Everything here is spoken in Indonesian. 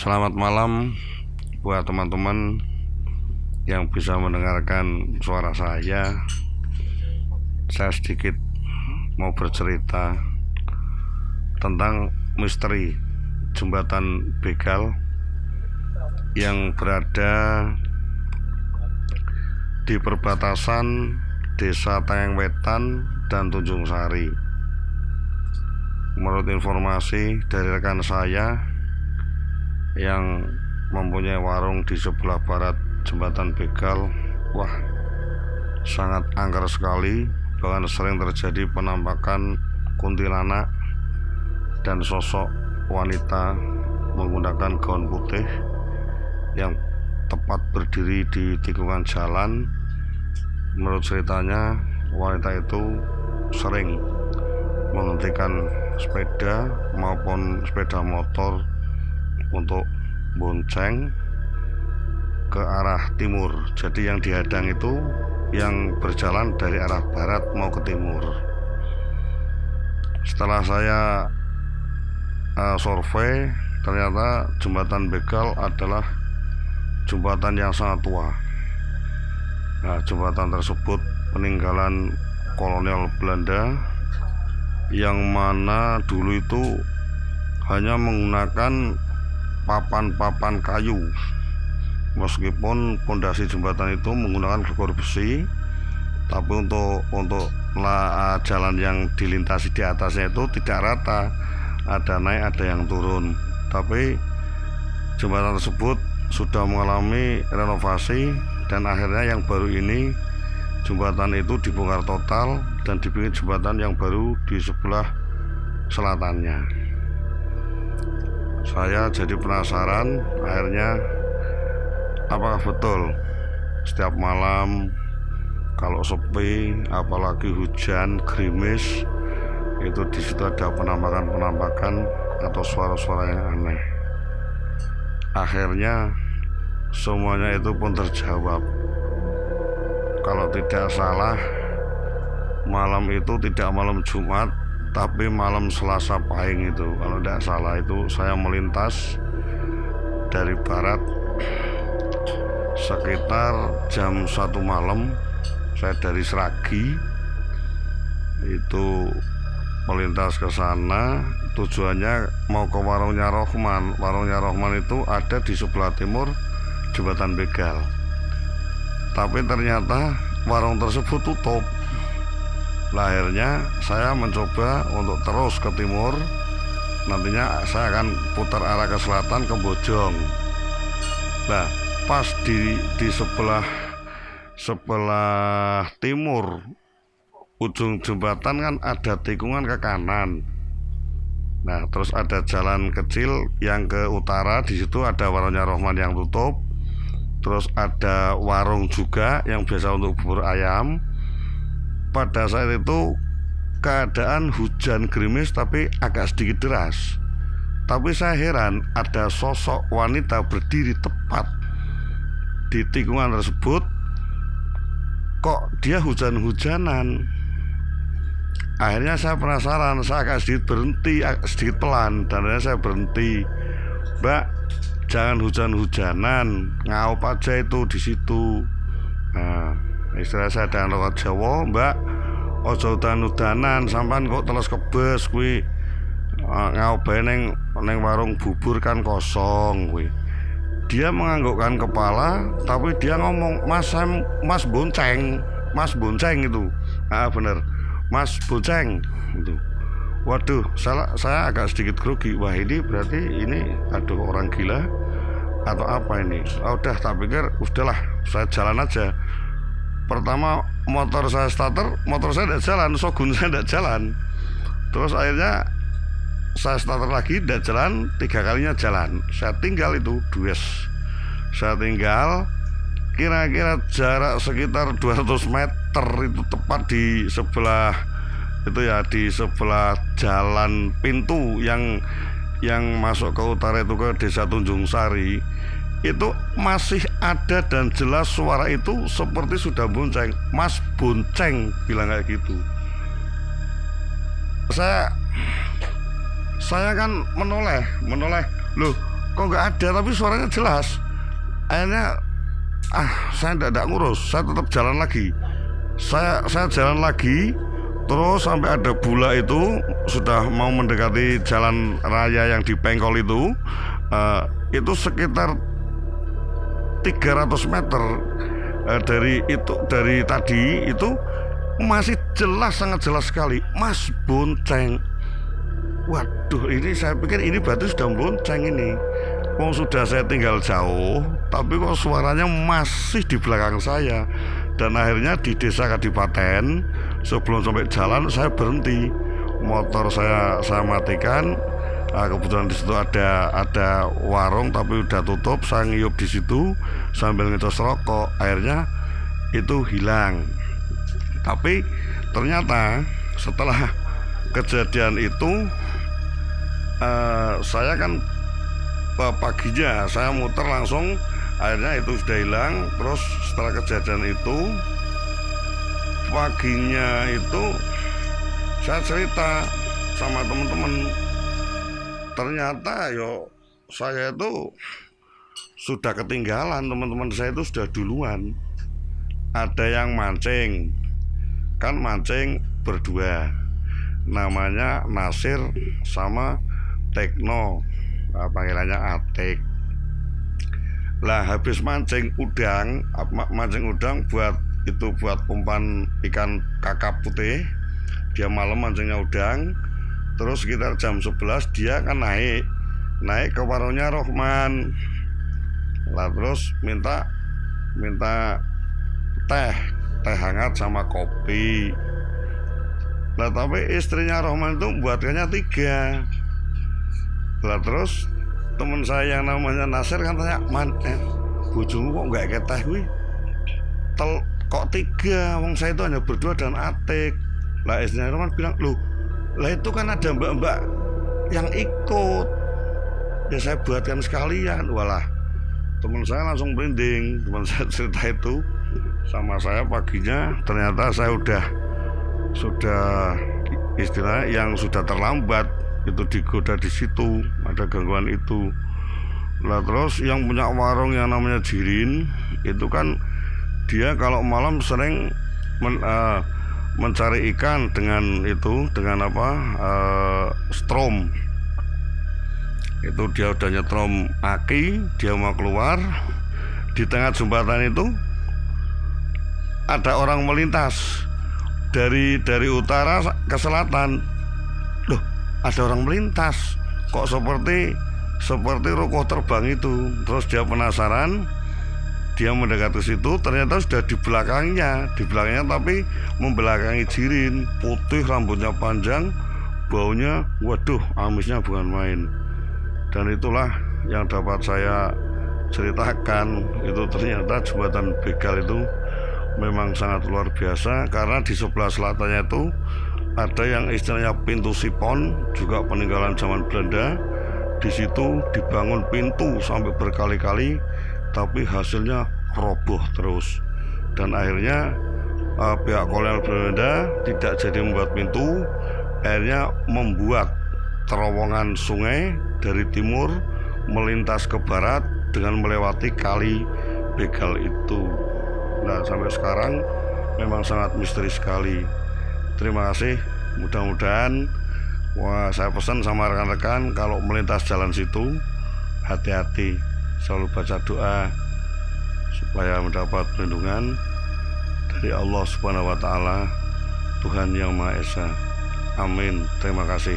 Selamat malam buat teman-teman yang bisa mendengarkan suara saya. Saya sedikit mau bercerita tentang misteri jembatan begal yang berada di perbatasan Desa Tayang Wetan dan Tunjung Sari. Menurut informasi dari rekan saya yang mempunyai warung di sebelah barat jembatan begal, wah, sangat angker sekali. Bahkan sering terjadi penampakan kuntilanak dan sosok wanita menggunakan gaun putih yang tepat berdiri di tikungan jalan. Menurut ceritanya, wanita itu sering menghentikan sepeda maupun sepeda motor untuk bonceng ke arah timur. Jadi yang dihadang itu yang berjalan dari arah barat mau ke timur. Setelah saya survei, ternyata jembatan begal adalah jembatan yang sangat tua. Nah, jembatan tersebut peninggalan kolonial Belanda yang mana dulu itu hanya menggunakan papan-papan kayu, meskipun pondasi jembatan itu menggunakan gegor besi, tapi untuk jalan yang dilintasi di atasnya itu tidak rata, ada naik ada yang turun. Tapi jembatan tersebut sudah mengalami renovasi dan akhirnya yang baru ini jembatan itu dibongkar total dan dibikin jembatan yang baru di sebelah selatannya. Saya jadi penasaran, akhirnya apakah betul setiap malam kalau sepi, apalagi hujan gerimis, itu di situ ada penampakan atau suara-suara yang aneh. Akhirnya semuanya itu pun terjawab. Kalau tidak salah, malam itu tidak malam Jumat, tapi malam Selasa Pahing itu, kalau tidak salah itu saya melintas dari barat sekitar jam 1 malam. Saya dari Sragi itu melintas ke sana, tujuannya mau ke warungnya Rohman. Warungnya Rohman itu ada di sebelah timur jembatan begal, tapi ternyata warung tersebut tutup. Akhirnya saya mencoba untuk terus ke timur. Nantinya saya akan putar arah ke selatan ke Bojong. Nah, pas di sebelah timur ujung jembatan kan ada tikungan ke kanan. Nah, terus ada jalan kecil yang ke utara, di situ ada warungnya Rohman yang tutup. Terus ada warung juga yang biasa untuk bubur ayam. Pada saat itu keadaan hujan gerimis tapi agak sedikit deras. Tapi saya heran, ada sosok wanita berdiri tepat di tikungan tersebut. Kok dia hujan-hujanan? Akhirnya saya penasaran, saya agak sedikit berhenti, sedikit pelan, dan akhirnya saya berhenti. Mbak, jangan hujan-hujanan, ngaup aja itu di situ. Nah, istilah saya dengan logat Jawa, Mbak, ojo udan-udanan, sampan kok teles kebes kuwi, ngaup bae ning warung bubur kan kosong kuwi. Dia menganggukkan kepala, tapi dia ngomong, Mas bonceng itu. Ah, bener, Mas bonceng itu. Waduh, saya agak sedikit grogi. Wah, ini berarti aduh, orang gila atau apa ini? Udah, tak pikir udahlah, saya jalan aja. Pertama motor saya starter, motor saya tidak jalan, Shogun saya tidak jalan. Terus akhirnya saya starter lagi, tidak jalan, 3 kalinya jalan. Saya tinggal itu dues. Saya tinggal kira-kira jarak sekitar 200 meter itu tepat di sebelah itu ya, di sebelah jalan pintu yang masuk ke utara itu ke Desa Tunjung Sari. Itu masih ada dan jelas suara itu seperti sudah bonceng. Mas bonceng bilang kayak gitu. Saya kan menoleh, loh kok nggak ada, tapi suaranya jelas. Akhirnya saya tidak ngurus, saya tetap jalan lagi. Saya jalan lagi, terus sampai ada bula itu sudah mau mendekati jalan raya yang di Pengkol itu sekitar 300 meter dari tadi itu masih jelas, sangat jelas sekali, Mas bonceng. Waduh, ini saya pikir ini berarti sudah bonceng ini. Sudah saya tinggal jauh, tapi kok suaranya masih di belakang saya. Dan akhirnya di desa Kadipaten, sebelum sampai jalan saya berhenti, motor saya matikan. Kebetulan di situ ada warung tapi udah tutup. Saya ngiyup di situ sambil ngecas rokok. Akhirnya itu hilang. Tapi ternyata setelah kejadian itu saya kan paginya saya muter langsung, akhirnya itu sudah hilang. Terus setelah kejadian itu paginya itu saya cerita sama teman-teman, ternyata saya itu sudah ketinggalan, teman-teman saya itu sudah duluan. Ada yang mancing, kan mancing berdua, namanya Nasir sama Tekno, panggilannya Atik. Lah habis mancing udang buat umpan ikan kakap putih. Dia malam mancingnya udang. Terus sekitar jam 11 dia kan naik ke warungnya Rohman. Lah terus minta teh hangat sama kopi. Lah tapi istrinya Rohman itu buatkannya 3. Lah terus teman saya yang namanya Nasir kan tanya, bojomu kok nggak kayak teh wih? Kok 3? Wong saya itu hanya berdua dan Atik. Lah istrinya Rohman bilang, loh, lah itu kan ada mbak-mbak yang ikut, ya saya buatkan sekalian. Walah, teman saya langsung merinding. Teman saya cerita itu sama saya paginya, ternyata saya sudah istilahnya yang sudah terlambat, itu digoda di situ, ada gangguan itu. Lah terus yang punya warung yang namanya Jirin itu kan dia kalau malam sering mencari ikan dengan strom. Itu dia udah nyetrom aki, dia mau keluar, di tengah jembatan itu ada orang melintas dari utara ke selatan. Loh, ada orang melintas kok seperti rokoh terbang itu. Terus dia penasaran, dia mendekat ke situ, ternyata sudah di belakangnya tapi membelakangi Jirin, putih, rambutnya panjang, baunya waduh amisnya bukan main. Dan itulah yang dapat saya ceritakan, itu ternyata jembatan begal itu memang sangat luar biasa, karena di sebelah selatannya itu ada yang istilahnya pintu sipon, juga peninggalan zaman Belanda. Di situ dibangun pintu sampai berkali-kali, tapi hasilnya roboh terus. Dan akhirnya pihak kolonial Belanda tidak jadi membuat pintu, akhirnya membuat terowongan sungai dari timur melintas ke barat dengan melewati kali begal itu. Nah, sampai sekarang memang sangat misteri sekali. Terima kasih. Mudah-mudahan saya pesan sama rekan-rekan, kalau melintas jalan situ hati-hati, selalu baca doa supaya mendapat perlindungan dari Allah Subhanahu wa taala, Tuhan yang Maha Esa. Amin. Terima kasih.